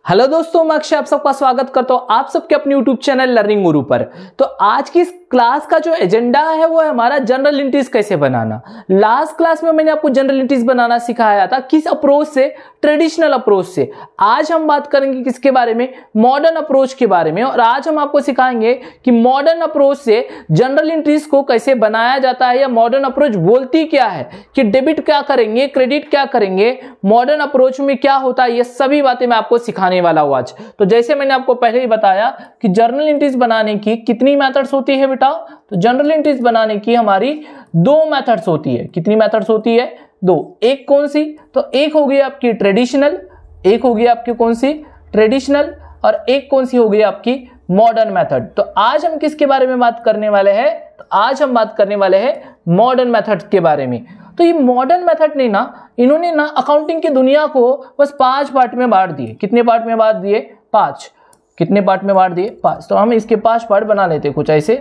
Hello दोस्तों, मैं अक्षय आप सबका स्वागत करता हूं आप सबके अपने यूट्यूब चैनल लर्निंग गुरु पर। तो आज की इस क्लास का जो एजेंडा है वो है हमारा जनरल एंट्रीज कैसे बनाना। लास्ट क्लास में मैंने आपको जनरल एंट्रीज बनाना सिखाया था, किस अप्रोच से, ट्रेडिशनल अप्रोच से। आज हम बात करेंगे किसके बारे में, मॉडर्न अप्रोच के बारे में। और आज हम आपको सिखाएंगे कि मॉडर्न अप्रोच से जनरल एंट्रीज को कैसे बनाया जाता है, या मॉडर्न अप्रोच बोलती क्या है, कि डेबिट क्या करेंगे, क्रेडिट क्या करेंगे, मॉडर्न अप्रोच में क्या होता है, ये सभी बातें मैं आपको सिखाने वाला हूं आज। तो जैसे मैंने आपको पहले ही बताया कि जर्नल एंट्रीज बनाने की कितनी मेथड्स होती है बेटा, तो जनरल एंट्रीज बनाने की हमारी दो मेथड्स होती है। कितनी मेथड्स होती है? दो। एक कौन सी? तो एक होगी आपकी ट्रेडिशनल, एक होगी आपकी कौन सी, ट्रेडिशनल, और एक कौन सी होगी आपकी मॉडर्न मेथड। तो आज हम किसके बारे में बात करने वाले हैं? तो आज हम बात करने वाले हैं मॉडर्न मेथड के बारे में। तो ये मॉडर्न मेथड ने ना, इन्होंने ना अकाउंटिंग की दुनिया को बस 5 पार्ट में बांट दिए। कितने पार्ट में बांट दिए? 5। कितने पार्ट में बांट दिए? 5। तो हम इसके 5 पार्ट बना लेते कुछ ऐसे।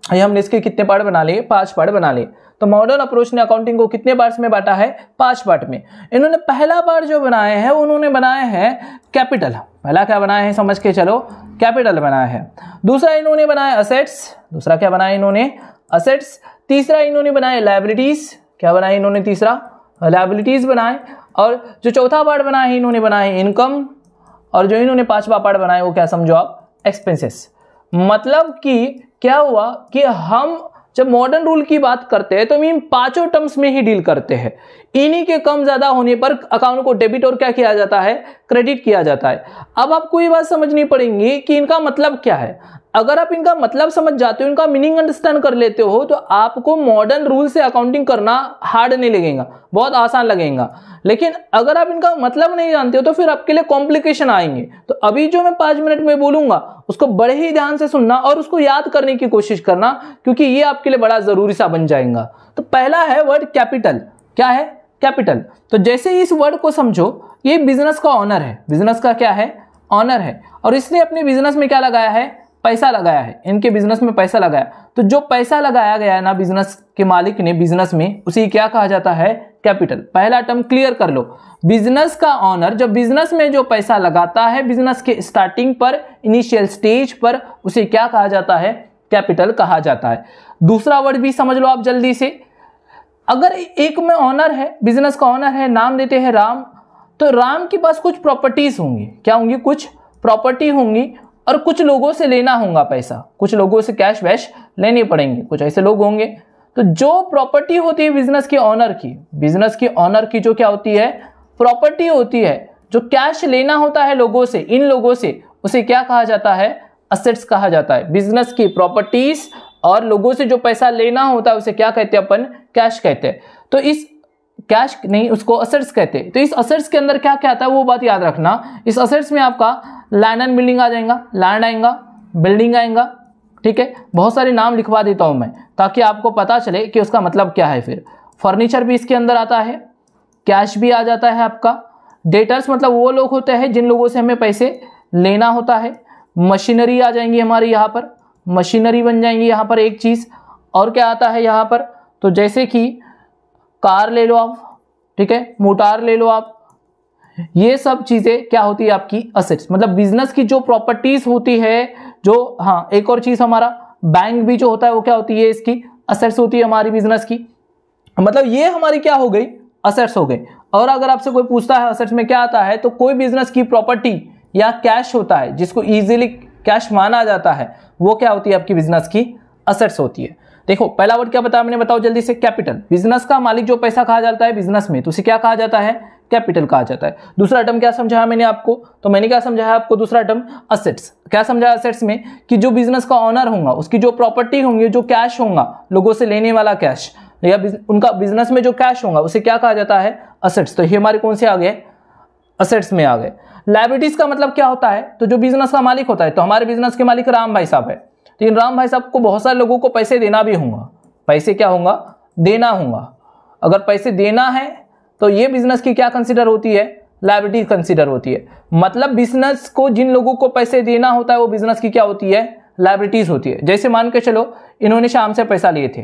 ये हमने इसके कितने पार्ट बना लिए? 5 पार्ट बना लिए। तो मॉडर्न अप्रोच ने अकाउंटिंग को कितने पार्ट्स में बांटा है? 5 पार्ट में। इन्होंने पहला पार्ट जो बनाए हैं उन्होंने बनाए हैं कैपिटल। पहला क्या बनाया है समझ के चलो, कैपिटल बनाया है। दूसरा इन्होंने बनाया असेट्स। दूसरा क्या बनाया इन्होंने? असेट्स। तीसरा इन्होंने बनाए लायबिलिटीज। क्या बनाए इन्होंने? तीसरा लायबिलिटीज बनाए। और जो चौथा पार्ट बनाया है इन्होंने बनाए इनकम। और जो इन्होंने 5वां पार्ट बनाया वो क्या समझो आप? एक्सपेंसेस। मतलब कि क्या हुआ कि हम जब मॉडर्न रूल की बात करते हैं तो हम इन 5 टर्म्स में ही डील करते हैं। इन्हीं के कम ज्यादा होने पर अकाउंट को डेबिट और क्या किया जाता है? क्रेडिट किया जाता है। अब आपको ये बात समझनी पड़ेगी कि इनका मतलब क्या है। अगर आप इनका मतलब समझ जाते हो, इनका मीनिंग अंडरस्टैंड कर लेते हो, तो आपको मॉडर्न रूल से अकाउंटिंग करना हार्ड नहीं लगेगा, बहुत आसान लगेगा। लेकिन अगर आप इनका मतलब नहीं जानते हो तो फिर आपके लिए कॉम्प्लिकेशन आएंगे। तो अभी जो मैं 5 मिनट में बोलूंगा उसको बड़े ही ध्यान से सुनना और उसको याद करने की कोशिश करना, क्योंकि ये आपके लिए बड़ा जरूरी सा बन जाएगा। तो पहला है वर्ड कैपिटल। क्या है? कैपिटल। तो जैसे इस वर्ड को समझो, ये बिजनेस का ऑनर है। बिजनेस का क्या है? ऑनर है। और इसने अपने बिजनेस में क्या लगाया है? पैसा लगाया है। इनके बिजनेस में पैसा लगाया। तो जो पैसा लगाया गया है ना बिजनेस के मालिक ने बिजनेस में, उसी क्या कहा जाता है? कैपिटल। पहला टर्म क्लियर कर लो। बिजनेस का ऑनर जो बिजनेस में जो पैसा लगाता है बिजनेस के स्टार्टिंग पर, इनिशियल स्टेज पर, उसे क्या कहा जाता है? कैपिटल कहा जाता है। दूसरा वर्ड भी समझ लो आप जल्दी से। अगर एक में ऑनर है, बिजनेस का ऑनर है, नाम देते हैं राम, तो राम के पास कुछ प्रॉपर्टीज होंगी। क्या होंगी? कुछ प्रॉपर्टी होंगी। और कुछ लोगों से लेना होगा पैसा, कुछ लोगों से कैश वैश लेने पड़ेंगे, कुछ ऐसे लोग होंगे। तो जो प्रॉपर्टी होती है बिजनेस के ऑनर की, बिजनेस के ऑनर की जो क्या होती है? प्रॉपर्टी होती है। जो कैश लेना होता है लोगों से, इन लोगों से, उसे क्या कहा जाता है? असेट्स कहा जाता है। बिजनेस की प्रॉपर्टीज और लोगों से जो पैसा लेना होता है उसे क्या कहते हैं अपन? कैश कहते हैं। तो इस कैश नहीं, उसको असेट्स कहते हैं। तो इस असेट्स के अंदर क्या क्या आता है वो बात याद रखना। इस असेट्स में आपका लैंड एंड बिल्डिंग आ जाएगा, लैंड आएगा, बिल्डिंग आएगा, ठीक है। बहुत सारे नाम लिखवा देता हूं मैं ताकि आपको पता चले कि उसका मतलब क्या है। फिर फर्नीचर भी इसके अंदर आता है, कैश भी आ जाता है आपका। डेटर्स मतलब वो लोग होते हैं जिन लोगों से हमें पैसे लेना होता है। मशीनरी आ जाएंगी हमारी यहाँ पर, मशीनरी बन जाएंगी यहाँ पर एक चीज। और क्या आता है यहाँ पर? तो जैसे कि कार ले लो आप, ठीक है, मोटार ले लो आप। ये सब चीजें क्या होती है? आपकी असेट्स। मतलब बिजनेस की जो प्रॉपर्टीज होती है, जो, हाँ, एक और चीज हमारा बैंक भी जो होता है वो क्या होती है? इसकी असेट्स होती है हमारी बिजनेस की। मतलब ये हमारी क्या हो गई? असेट्स हो गई। और अगर आपसे कोई पूछता है असेट्स में क्या आता है, तो कोई बिजनेस की प्रॉपर्टी या कैश होता है जिसको इजीली कैश माना जाता है, वो क्या होती है? आपकी बिजनेस की असेट्स होती है। देखो पहला वर्ड क्या बताया मैंने, बताओ जल्दी से। कैपिटल। बिजनेस का मालिक जो पैसा कहा जाता है बिजनेस में, तो उसे क्या कहा जाता है? कैपिटल कहा जाता है। दूसरा टर्म क्या समझाया मैंने आपको? तो मैंने क्या समझाया आपको? दूसरा टर्म असेट्स। क्या समझाया असेट्स में? कि जो बिजनेस का ऑनर होगा उसकी जो प्रॉपर्टी होंगी, जो कैश होगा, लोगों से लेने वाला कैश, या उनका बिजनेस में जो कैश होगा उसे क्या कहा जाता है? असेट्स। तो ये हमारे कौन से आ गए? असेट्स में आ गए। लायबिलिटीज का मतलब क्या होता है? तो जो बिजनेस का मालिक होता है, तो हमारे बिजनेस के मालिक राम भाई साहब है, लेकिन राम भाई साहब को बहुत सारे लोगों को पैसे देना भी होगा। पैसे क्या होगा? देना होगा। अगर पैसे देना है तो ये बिजनेस की क्या कंसीडर होती है? लायबिलिटी कंसीडर होती है। मतलब बिजनेस को जिन लोगों को पैसे देना होता है वो बिजनेस की क्या होती है? लायबिलिटीज होती है। जैसे मान के चलो इन्होंने शाम से पैसा लिए थे,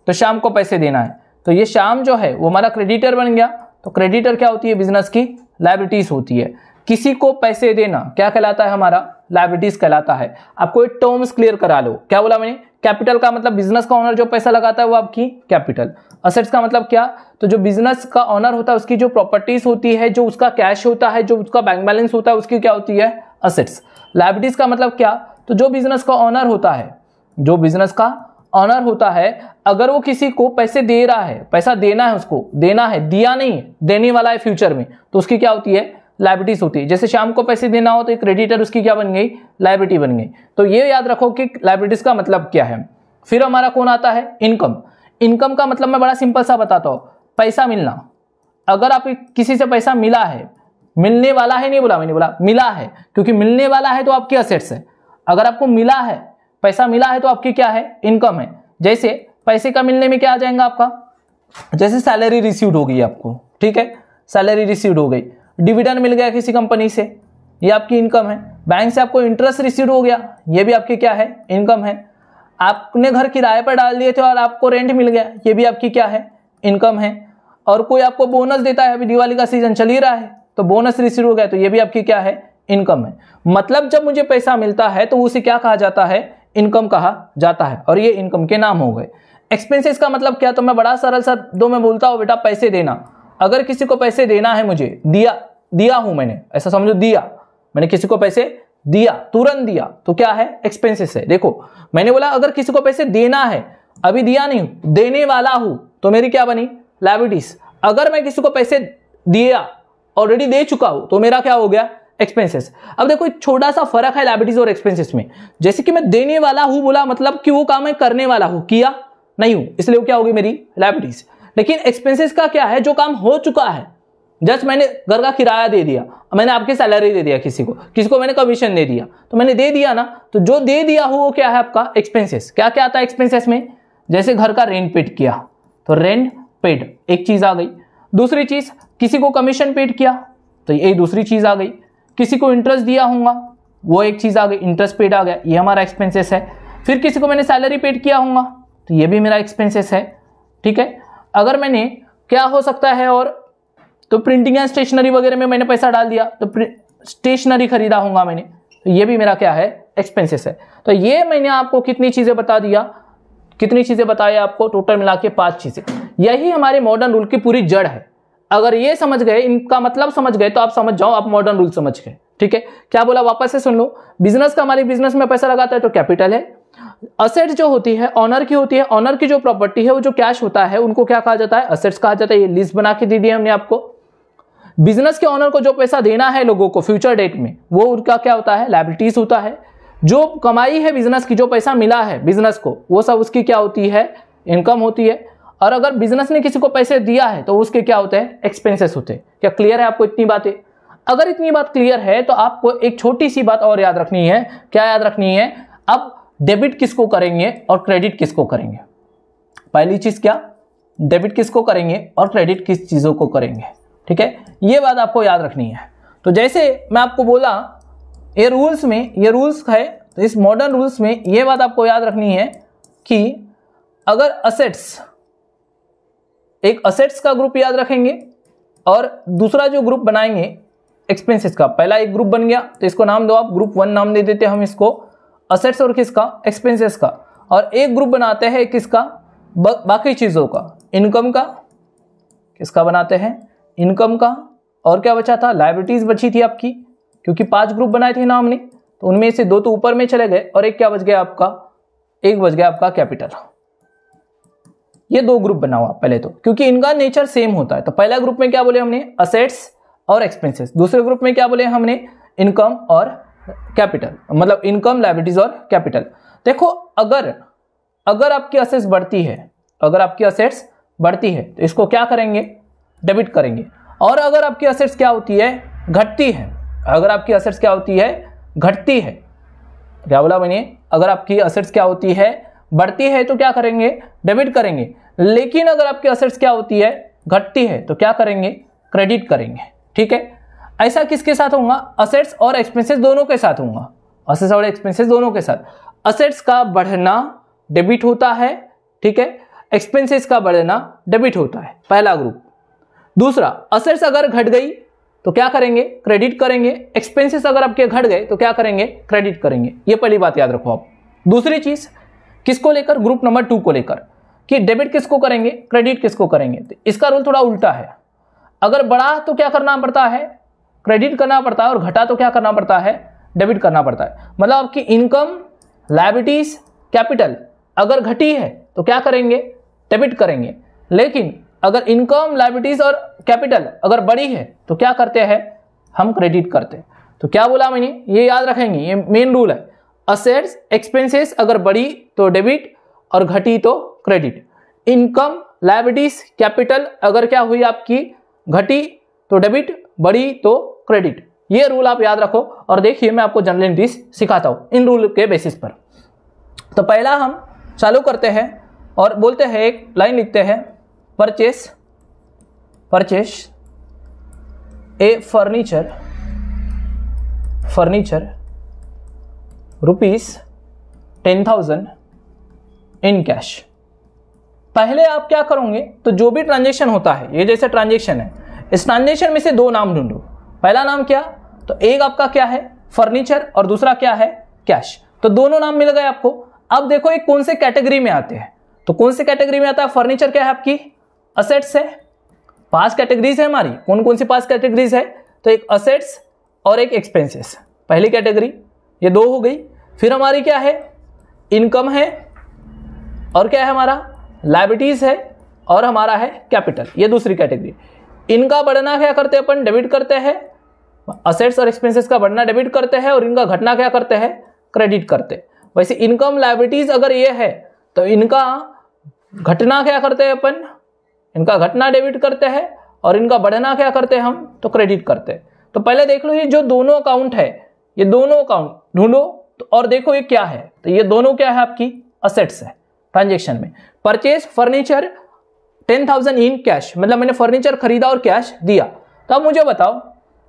तो शाम को पैसे देना है, तो ये शाम जो है वो हमारा क्रेडिटर बन गया। तो क्रेडिटर क्या होती है? बिजनेस की लायबिलिटीज होती है। किसी को पैसे देना क्या कहलाता है, हमारा लायबिलिटीज कहलाता है। आपको एक टर्म्स क्लियर करा लो, क्या बोला मैंने, कैपिटल का मतलब बिजनेस का ओनर जो पैसा लगाता है वो आपकी कैपिटल। असेट्स का मतलब क्या, तो जो बिजनेस का ओनर होता है उसकी जो प्रॉपर्टीज होती है, जो उसका कैश होता है, जो उसका बैंक बैलेंस होता है, उसकी क्या होती है, असेट्स। लायबिलिटीज का मतलब क्या, तो जो बिजनेस का ओनर होता है, जो बिजनेस का ऑनर होता है, अगर वो किसी को पैसे दे रहा है, पैसा देना है, उसको देना है, दिया नहीं, देने वाला है फ्यूचर में, तो उसकी क्या होती है, लायबिलिटीज होती है। जैसे शाम को पैसे देना हो तो एक क्रेडिटर उसकी क्या बन गई, लायबिलिटी बन गई। तो ये याद रखो कि लायबिलिटीज का मतलब क्या है। फिर हमारा कौन आता है, इनकम। इनकम का मतलब मैं बड़ा सिंपल सा बताता हूं, पैसा मिलना। अगर आप किसी से पैसा मिला है, मिलने वाला है नहीं बोला मैंने, बोला मिला है, क्योंकि मिलने वाला है तो आपकी असेट्स है। अगर आपको मिला है, पैसा मिला है तो आपकी क्या है, इनकम है। जैसे पैसे का मिलने में क्या आ जाएगा आपका, जैसे सैलरी रिसीव्ड हो गई आपको, ठीक है, सैलरी रिसीव्ड हो गई, डिविडेंड मिल गया किसी कंपनी से, ये आपकी इनकम है। बैंक से आपको इंटरेस्ट रिसीव्ड हो गया, ये भी आपकी क्या है, इनकम है। आपने घर किराए पर डाल दिए थे और आपको रेंट मिल गया, ये भी आपकी क्या है, इनकम है। और कोई आपको बोनस देता है, अभी दिवाली का सीजन चल ही रहा है तो बोनस रिसीव हो गया, तो ये भी आपकी क्या है, इनकम है। मतलब जब मुझे पैसा मिलता है तो उसे क्या कहा जाता है, इनकम कहा जाता है, और ये इनकम के नाम हो गए। एक्सपेंसेस का मतलब क्या, तो मैं बड़ा सरल सा दो में बोलता हूं, बेटा पैसे देना। अगर किसी को पैसे देना है, मुझे दिया हूं मैंने, ऐसा समझो, दिया मैंने किसी को पैसे दिया, तुरंत दिया, तो क्या है, एक्सपेंसेस है। देखो मैंने बोला अगर किसी को पैसे देना है, अभी दिया नहीं, देने वाला हूं, तो मेरी क्या बनी, लायबिलिटीज। अगर मैं किसी को पैसे दिया, ऑलरेडी दे चुका हूं, तो मेरा क्या हो गया, एक्सपेंसेस। अब देखो छोटा सा फर्क है लायबिलिटीज और एक्सपेंसेस में। जैसे कि मैं देने वाला हूं बोला, मतलब कि वो काम मैं करने वाला हूं, किया नहीं हूं, इसलिए वो क्या होगी, मेरी लायबिलिटीज। लेकिन एक्सपेंसेस का क्या है, जो काम हो चुका है, जस्ट मैंने घर का किराया दे दिया, मैंने आपकी सैलरी दे दिया, किसी को मैंने कमीशन दे दिया, तो मैंने दे दिया ना, तो जो दे दिया हो वो क्या है आपका, एक्सपेंसेस। क्या क्या आता है एक्सपेंसेस में, जैसे घर का रेंट पेड किया, तो रेंट पेड एक चीज आ गई। दूसरी चीज, किसी को कमीशन पेड किया, तो ये दूसरी चीज आ गई। किसी को इंटरेस्ट दिया होगा, वो एक चीज आ गई, इंटरेस्ट पेड आ गया, ये हमारा एक्सपेंसेस है। फिर किसी को मैंने सैलरी पेड किया होगा, तो ये भी मेरा एक्सपेंसेस है, ठीक है। अगर मैंने क्या हो सकता है, और तो प्रिंटिंग एंड स्टेशनरी वगैरह में मैंने पैसा डाल दिया, तो स्टेशनरी खरीदा होगा मैंने, तो ये भी मेरा क्या है, एक्सपेंसेस है। तो ये मैंने आपको कितनी चीजें बता दिया, कितनी चीजें बताई आपको, टोटल मिला के 5 चीजें। यही हमारे मॉडर्न रूल की पूरी जड़ है। अगर ये समझ गए, इनका मतलब समझ गए, तो आप समझ जाओ आप मॉडर्न रूल समझ गए, ठीक है। क्या बोला, वापस से सुन लो। बिजनेस का, हमारी बिजनेस में पैसा लगाता है तो कैपिटल है। असेट जो होती है ऑनर की होती है, ऑनर की जो प्रॉपर्टी है, वो जो कैश होता है, उनको क्या कहा जाता है, असेट्स कहा जाता है। ये लिस्ट बना के दे दी हमने आपको। बिजनेस के ऑनर को जो पैसा देना है लोगों को फ्यूचर डेट में, वो उनका क्या होता है, लायबिलिटीज होता है। जो कमाई है बिजनेस की, जो पैसा मिला है बिजनेस को, वो सब उसकी क्या होती है, इनकम होती है। और अगर बिजनेस ने किसी को पैसे दिया है तो उसके क्या होते हैं, एक्सपेंसेस होते हैं। क्या क्लियर है आपको इतनी बातें? अगर इतनी बात क्लियर है तो आपको एक छोटी सी बात और याद रखनी है। क्या याद रखनी है? अब डेबिट किसको करेंगे और क्रेडिट किसको करेंगे। पहली चीज क्या, डेबिट किसको करेंगे और क्रेडिट किस चीजों को करेंगे, ठीक है। ये बात आपको याद रखनी है। तो जैसे मैं आपको बोला, ये रूल्स में, ये रूल्स है, तो इस मॉडर्न रूल्स में ये बात आपको याद रखनी है कि अगर असेट्स, एक असेट्स का ग्रुप याद रखेंगे और दूसरा जो ग्रुप बनाएंगे एक्सपेंसेस का, पहला एक ग्रुप बन गया तो इसको नाम दो आप, ग्रुप 1 नाम दे देते हैं हम इसको, असेट्स और किसका, एक्सपेंसेस का। और एक ग्रुप बनाते हैं किसका, बाकी चीजों का, इनकम का। किसका बनाते हैं, इनकम का। और क्या बचा था, लायबिलिटीज बची थी आपकी, क्योंकि 5 ग्रुप बनाए थे ना हमने, तो उनमें से 2 तो ऊपर में चले गए और एक क्या बच गया आपका, एक बच गया आपका कैपिटल। ये 2 ग्रुप बनाओ आप पहले तो, क्योंकि इनका नेचर सेम होता है। तो पहला ग्रुप में क्या बोले हमने, असेट्स और एक्सपेंसेस। दूसरे ग्रुप में क्या बोले हमने, इनकम और कैपिटल, मतलब इनकम, लायबिलिटीज और कैपिटल। देखो अगर आपकी असेट्स बढ़ती है, अगर आपकी असेट्स बढ़ती है तो इसको क्या करेंगे, डेबिट करेंगे। और अगर आपकी असेट्स क्या होती है, घटती है, अगर आपकी असेट्स क्या होती है, घटती है, क्या बोला मैंने, अगर आपकी असेट्स क्या होती है, बढ़ती है, तो क्या करेंगे, डेबिट करेंगे। लेकिन अगर आपकी असेट्स क्या होती है, घटती है, तो क्या करेंगे, क्रेडिट करेंगे, ठीक है। ऐसा किसके साथ होगा, असेट्स और एक्सपेंसेस दोनों के साथ होगा, असेट्स और एक्सपेंसेस दोनों के साथ। असेट्स का बढ़ना डेबिट होता है, ठीक है, एक्सपेंसेस का बढ़ना डेबिट होता है, पहला ग्रुप। दूसरा, असेट्स अगर घट गई तो क्या करेंगे, क्रेडिट करेंगे। एक्सपेंसेस अगर आपके घट गए तो क्या करेंगे, क्रेडिट करेंगे। ये पहली बात याद रखो आप। दूसरी चीज किसको लेकर, ग्रुप नंबर 2 को लेकर, कि डेबिट किसको करेंगे, क्रेडिट किसको करेंगे। तो इसका रूल थोड़ा उल्टा है। अगर बढ़ा तो क्या करना पड़ता है, क्रेडिट करना पड़ता है, और घटा तो क्या करना पड़ता है, डेबिट करना पड़ता है। मतलब आपकी इनकम, लायबिलिटीज, कैपिटल अगर घटी है तो क्या करेंगे, डेबिट करेंगे। लेकिन अगर इनकम, लायबिलिटीज और कैपिटल अगर बढ़ी है तो क्या करते हैं, हम क्रेडिट करते हैं। तो क्या बोला मैंने, ये याद रखेंगे, ये मेन रूल है। असेट्स, एक्सपेंसेस अगर बढ़ी तो डेबिट और घटी तो क्रेडिट। इनकम, लायबिलिटीज, कैपिटल अगर क्या हुई आपकी, घटी तो डेबिट, बढ़ी तो क्रेडिट। ये रूल आप याद रखो। और देखिए मैं आपको जनरल एंट्रीज सिखाता हूं इन रूल के बेसिस पर। तो पहला हम चालू करते हैं और बोलते हैं, एक लाइन लिखते हैं, purchase A furniture ₹10,000 in cash. पहले आप क्या करोगे, तो जो भी ट्रांजेक्शन होता है, ये जैसे ट्रांजेक्शन है, इस ट्रांजेक्शन में से दो नाम ढूंढो। पहला नाम क्या, तो एक आपका क्या है, फर्नीचर, और दूसरा क्या है, कैश। तो दोनों नाम मिल गए आपको। अब देखो ये कौन से कैटेगरी में आते हैं, तो कौन से कैटेगरी में आता है, फर्नीचर क्या है आपकी, असेट्स है। 5 कैटेगरीज है हमारी, कौन कौन सी 5 कैटेगरीज है, तो एक असेट्स और एक एक्सपेंसेस, पहली कैटेगरी, ये 2 हो गई। फिर हमारी क्या है, इनकम है, और क्या है हमारा, लायबिलिटीज है, और हमारा है कैपिटल, ये दूसरी कैटेगरी। इनका बढ़ना क्या करते हैं अपन, डेबिट करते हैं। असेट्स और एक्सपेंसेस का बढ़ना डेबिट करते हैं, और इनका घटना क्या करते हैं, क्रेडिट करते हैं। वैसे इनकम, लायबिलिटीज अगर ये है तो इनका घटना क्या करते हैं अपन, इनका घटना डेबिट करते हैं, और इनका बढ़ना क्या करते हैं हम, तो क्रेडिट करते हैं। तो पहले देख लो ये जो दोनों अकाउंट है, ये दोनों अकाउंट ढूंढो तो, और देखो ये क्या है, तो ये दोनों क्या है आपकी, असेट्स है। ट्रांजेक्शन में परचेज फर्नीचर 10,000 इन कैश, मतलब मैंने फर्नीचर खरीदा और कैश दिया। तो अब मुझे बताओ,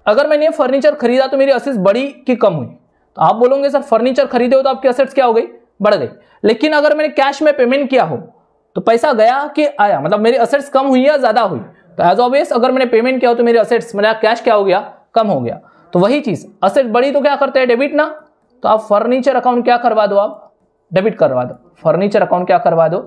अगर मैंने ये फर्नीचर खरीदा तो मेरी असेट्स बढ़ी कि कम हुई। तो आप बोलोगे सर फर्नीचर खरीदे हो तो आपकी असेट्स क्या हो गई, बढ़ गई। लेकिन अगर मैंने कैश में पेमेंट किया हो तो पैसा गया कि आया, मतलब मेरी असेट्स कम हुई या ज्यादा हुई। तो एज ऑब्वियस अगर मैंने पेमेंट किया हो तो मेरी असेट्स, मेरा कैश क्या हो गया, कम हो गया। तो वही चीज, असेट बढ़ी तो क्या करते हैं, डेबिट ना। तो आप फर्नीचर अकाउंट क्या करवा दो, आप डेबिट करवा दो। फर्नीचर अकाउंट क्या करवा दो,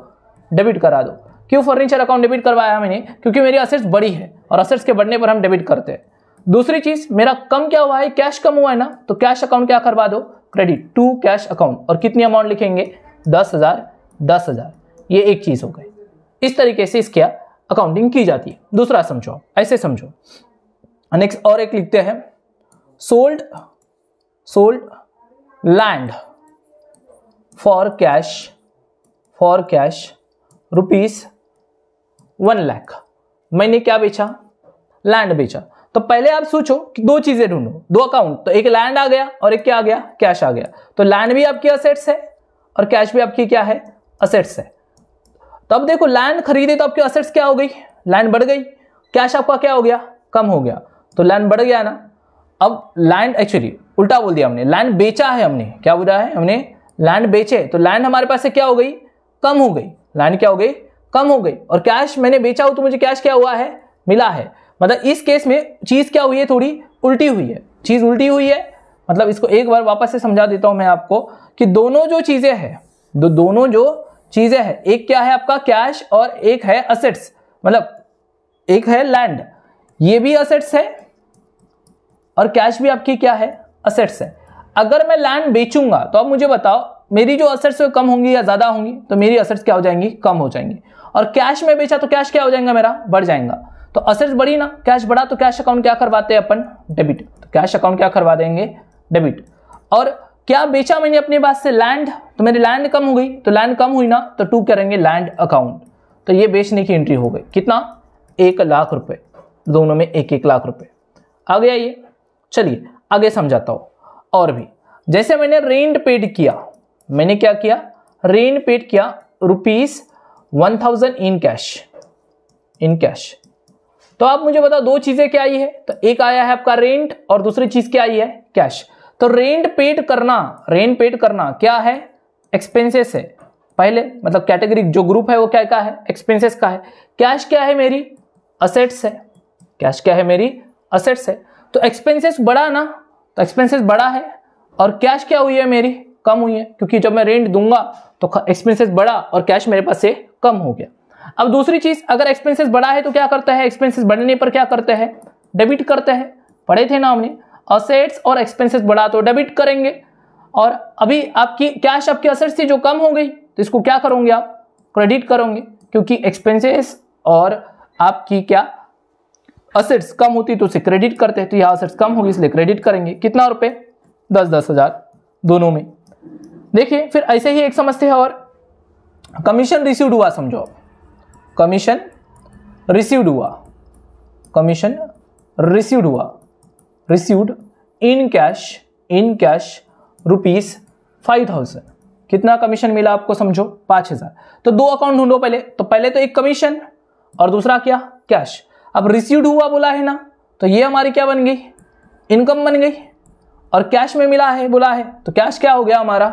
डेबिट करा दो। क्यों फर्नीचर अकाउंट डेबिट करवाया मैंने, क्योंकि मेरी असेट्स बढ़ी है, और असेट्स के बढ़ने पर हम डेबिट करते हैं। दूसरी चीज, मेरा कम क्या हुआ है, कैश कम हुआ है ना, तो कैश अकाउंट क्या करवा दो, क्रेडिट टू कैश अकाउंट। और कितनी अमाउंट लिखेंगे, 10,000। ये एक चीज हो गई। इस तरीके से इसकी अकाउंटिंग की जाती है। दूसरा समझो, ऐसे समझो। नेक्स्ट और एक लिखते हैं, sold land for cash ₹1 lakh. मैंने क्या बेचा, लैंड बेचा। तो पहले आप सोचो कि 2 चीजें ढूंढो, 2 अकाउंट, तो एक लैंड आ गया और एक क्या आ गया, कैश आ गया। तो लैंड भी आपकी असेट्स है और कैश भी आपकी क्या है, असेट्स है। तो अब देखो लैंड खरीदे तो आपकी असेट्स क्या हो गई, लैंड बढ़ गई। कैश आपका क्या हो गया, कम हो गया। तो लैंड बढ़ गया ना। अब लैंड, एक्चुअली उल्टा बोल दिया हमने, लैंड बेचा है हमने, क्या बोला है हमने, लैंड बेचे। तो लैंड हमारे पास से क्या हो गई, कम हो गई। लैंड क्या हो गई, कम हो गई। और कैश मैंने बेचा हो तो मुझे कैश क्या हुआ है, मिला है। मतलब इस केस में चीज क्या हुई है, थोड़ी उल्टी हुई है, चीज उल्टी हुई है। मतलब इसको एक बार वापस से समझा देता हूं मैं आपको कि दोनों जो चीजें हैं, दोनों जो चीजें हैं, एक क्या है आपका कैश और एक है असेट्स, मतलब एक है लैंड, ये भी असेट्स है और कैश भी आपकी क्या है, असेट्स है। अगर मैं लैंड बेचूंगा तो अब मुझे बताओ मेरी जो असेट्स है कम होंगी या ज्यादा होंगी, तो मेरी असेट्स क्या हो जाएंगी, कम हो जाएंगी। और कैश में बेचा तो कैश क्या हो जाएगा, मेरा बढ़ जाएगा। तो असेट्स बढ़ी ना, कैश बढ़ा, तो कैश अकाउंट क्या करवाते हैं अपन, डेबिट। तो कैश अकाउंट क्या करवा देंगे, डेबिट। और क्या बेचा मैंने अपने पास से, लैंड, तो मेरी लैंड कम हो गई, तो लैंड कम हुई ना, तो 2 करेंगे लैंड अकाउंट। तो ये बेचने की एंट्री हो गई, कितना, 1 लाख रुपए, दोनों में 1-1 लाख रुपए आ गया ये। चलिए आगे समझाता हूं। और भी जैसे मैंने रेंट पेड किया, मैंने क्या किया, रेंट पेड किया ₹1,000 इन कैश। तो आप मुझे बताओ 2 चीजें क्या आई है, तो एक आया है आपका रेंट और दूसरी चीज क्या आई है, कैश। तो रेंट पेड करना क्या है, एक्सपेंसेस है पहले, मतलब कैटेगरी जो ग्रुप है वो क्या का है, एक्सपेंसेस का है। कैश क्या है, मेरी असेट्स है, कैश क्या है, मेरी असेट्स है। तो एक्सपेंसेस बढ़ा ना, तो एक्सपेंसेस बढ़ा है और कैश क्या हुई है मेरी, कम हुई है, क्योंकि जब मैं रेंट दूंगा तो एक्सपेंसेस बढ़ा और कैश मेरे पास से कम हो गया। अब दूसरी चीज, अगर एक्सपेंसेस बढ़ा है तो क्या करता है, एक्सपेंसेस बढ़ने पर क्या करते हैं, डेबिट करते हैं। पढ़े थे ना हमने, असेट्स और एक्सपेंसेस बढ़ा तो डेबिट करेंगे। और अभी आपकी कैश आपकी असेट्स से जो कम हो गई तो इसको क्या करोगे आप, क्रेडिट करोगे, क्योंकि एक्सपेंसेस और आपकी क्या असेट्स कम होती तो उसे क्रेडिट करते हैं, तो यहाँ असेट्स कम होगी इसलिए क्रेडिट करेंगे। कितना रुपए, 10-10 हजार दोनों में। देखिए फिर ऐसे ही एक समझते हैं और कमीशन रिसीव्ड हुआ, समझो कमीशन रिसीव्ड हुआ, कमीशन रिसीव्ड हुआ, रिसीव्ड इन कैश ₹5000। कितना कमीशन मिला आपको, समझो 5000। तो दो अकाउंट ढूंढो पहले, तो पहले तो एक कमीशन और दूसरा क्या, कैश। अब रिसीव्ड हुआ बोला है ना, तो ये हमारी क्या बन गई, इनकम बन गई। और कैश में मिला है बोला है, तो कैश क्या हो गया हमारा,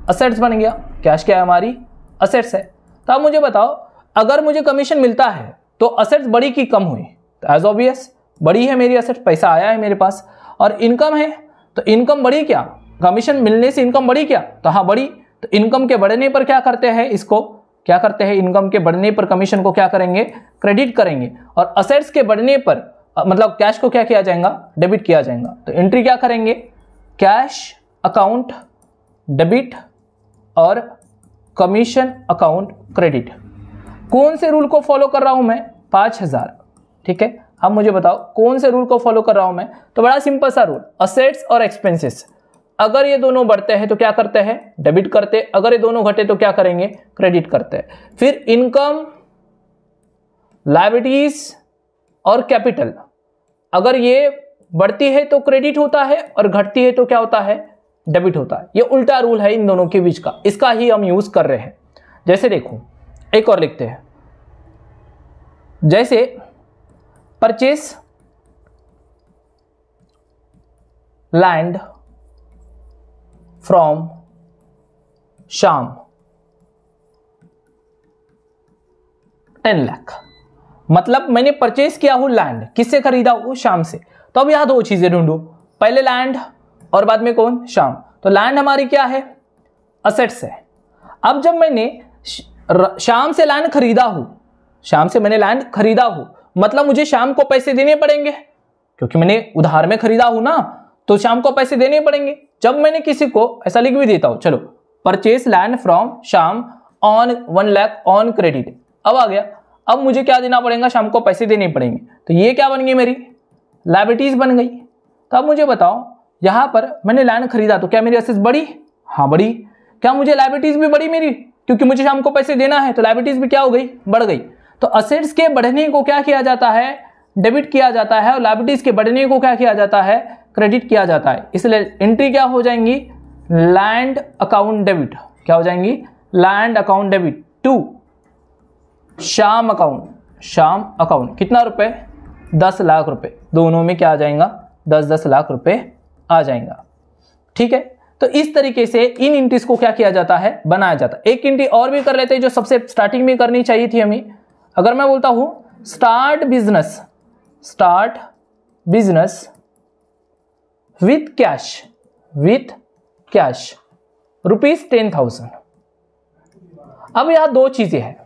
असेट्स बन गया। कैश क्या है हमारी, असेट्स है। तो अब मुझे बताओ, अगर मुझे कमीशन मिलता है तो असेट्स बड़ी की कम हुई, तो एज ऑब्वियस बड़ी है मेरी असेट्स, पैसा आया है मेरे पास। और इनकम है तो इनकम बढ़ी क्या, कमीशन मिलने से इनकम बढ़ी क्या, तो हाँ बढ़ी। तो इनकम के बढ़ने पर क्या करते हैं, इसको क्या करते हैं, इनकम के बढ़ने पर कमीशन को क्या करेंगे, क्रेडिट करेंगे। और असेट्स के बढ़ने पर मतलब कैश को क्या किया जाएगा, डेबिट किया जाएगा। तो एंट्री क्या करेंगे, कैश अकाउंट डेबिट और कमीशन अकाउंट क्रेडिट। कौन से रूल को फॉलो कर रहा हूं मैं, 5000। ठीक है, अब मुझे बताओ कौन से रूल को फॉलो कर रहा हूं मैं, तो बड़ा सिंपल सा रूल, असेट्स और एक्सपेंसेस अगर ये दोनों बढ़ते हैं तो क्या करते हैं, डेबिट करते, अगर ये दोनों घटे तो क्या करेंगे, क्रेडिट करते हैं। फिर इनकम, लायबिलिटीज और कैपिटल, अगर ये बढ़ती है तो क्रेडिट होता है और घटती है तो क्या होता है, डेबिट होता है। ये उल्टा रूल है इन दोनों के बीच का, इसका ही हम यूज कर रहे हैं। जैसे देखो एक और लिखते हैं, जैसे purchase land from Shyam 10 lakh, मतलब मैंने परचेस किया हूं लैंड, किससे खरीदा हूं, श्याम से। तो अब यहां दो चीजें ढूंढो, पहले लैंड और बाद में कौन, श्याम। तो लैंड हमारी क्या है, असेट्स है। अब जब मैंने श्याम से लैंड खरीदा हूं, श्याम से मैंने लैंड खरीदा हूं, मतलब मुझे श्याम को पैसे देने पड़ेंगे, क्योंकि मैंने उधार में खरीदा हूं ना, तो श्याम को पैसे देने पड़ेंगे। जब मैंने किसी को ऐसा लिख भी देता हूं, चलो purchase land from Shyam on 1 lakh on credit, अब आ गया, अब मुझे क्या देना पड़ेगा, श्याम को पैसे देने पड़ेंगे। तो ये क्या बन गई, मेरी लायबिलिटीज बन गई। तो अब मुझे बताओ, यहां पर मैंने लैंड खरीदा तो क्या मेरी असेट्स बढ़ी, हाँ बढ़ी। क्या मुझे लायबिलिटीज भी बढ़ी मेरी, क्योंकि मुझे श्याम को पैसे देना है, तो लायबिलिटीज भी क्या हो गई, बढ़ गई। तो असेट्स के बढ़ने को क्या किया जाता है, डेबिट किया जाता है, और लायबिलिटीज के बढ़ने को क्या किया जाता है, क्रेडिट किया जाता है। इसलिए एंट्री क्या हो जाएंगी, लैंड अकाउंट डेबिट, क्या हो जाएंगी, land account debit to Shyam account, कितना रुपए, 10 लाख रुपए, दोनों में क्या आ जाएगा, 10-10 लाख रुपए आ जाएगा। ठीक है, तो इस तरीके से इन एंट्रीज को क्या किया जाता है, बनाया जाता है। एक एंट्री और भी कर लेते हैं जो सबसे स्टार्टिंग में करनी चाहिए थी हमें। अगर मैं बोलता हूं स्टार्ट बिजनेस विथ कैश ₹10,000। अब यहां दो चीजें हैं,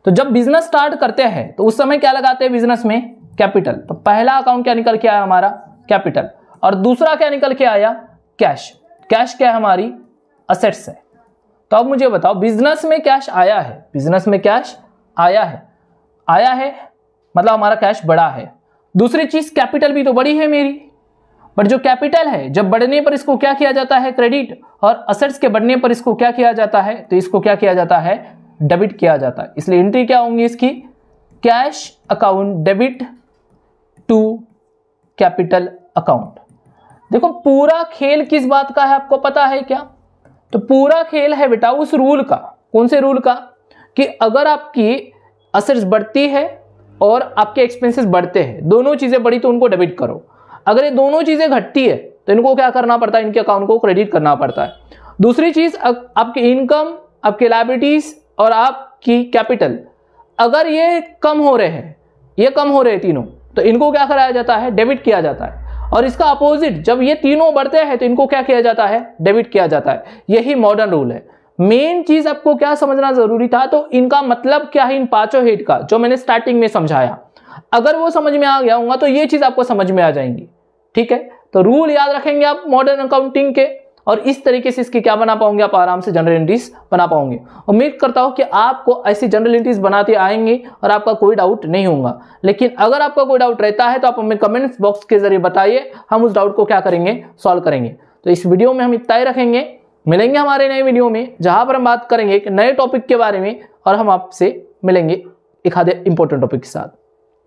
तो जब बिजनेस स्टार्ट करते हैं तो उस समय क्या लगाते हैं बिजनेस में, कैपिटल। तो पहला अकाउंट क्या निकल के आया हमारा, कैपिटल, और दूसरा क्या निकल के आया, कैश। कैश क्या है हमारी, असेट्स है। तो अब मुझे बताओ, बिजनेस में कैश आया है, आया है मतलब हमारा कैश बढ़ा है। दूसरी चीज कैपिटल भी तो बड़ी है मेरी, बट जो कैपिटल है जब बढ़ने पर इसको क्या किया जाता है, क्रेडिट, और असेट्स के बढ़ने पर इसको क्या किया जाता है, तो इसको क्या किया जाता है, डेबिट किया जाता है। इसलिए एंट्री क्या होंगी इसकी, cash account debit to capital account. देखो पूरा खेल किस बात का है आपको पता है क्या, तो पूरा खेल है बेटा उस रूल का, कौन से रूल का, कि अगर आपकी असेट्स बढ़ती है और आपके एक्सपेंसेस बढ़ते हैं, दोनों चीजें बढ़ी तो उनको डेबिट करो। अगर ये दोनों चीजें घटती है तो इनको क्या करना पड़ता है, इनके अकाउंट को क्रेडिट करना पड़ता है। दूसरी चीज, आपकी इनकम, आपके लायबिलिटीज और आपकी कैपिटल, अगर ये कम हो रहे हैं तीनों, तो इनको क्या कराया जाता है, डेबिट किया जाता है। और इसका अपोजिट जब ये तीनों बढ़ते हैं तो इनको क्या किया जाता है, डेबिट किया जाता है। यही मॉडर्न रूल है। मेन चीज आपको क्या समझना जरूरी था, तो इनका मतलब क्या है इन पांचों हेड का, जो मैंने स्टार्टिंग में समझाया, अगर वो समझ में आ गया होगा तो ये चीज आपको समझ में आ जाएंगी। ठीक है, तो रूल याद रखेंगे आप मॉडर्न अकाउंटिंग के, और इस तरीके से इसकी क्या बना पाओगे, आप आराम से जनरल एंट्रीज बना पाओगे। उम्मीद करता हूं कि आपको ऐसी जनरल एंट्रीज बनाते आएंगे और आपका कोई डाउट नहीं होगा। लेकिन अगर आपका कोई डाउट रहता है तो आप हमें कमेंट्स बॉक्स के जरिए बताइए, हम उस डाउट को क्या करेंगे, सॉल्व करेंगे। तो इस वीडियो में हम इतना ही रखेंगे, मिलेंगे हमारे नए वीडियो में जहां पर हम बात करेंगे एक नए टॉपिक के बारे में, और हम आपसे मिलेंगे एक आधे इंपॉर्टेंट टॉपिक के साथ।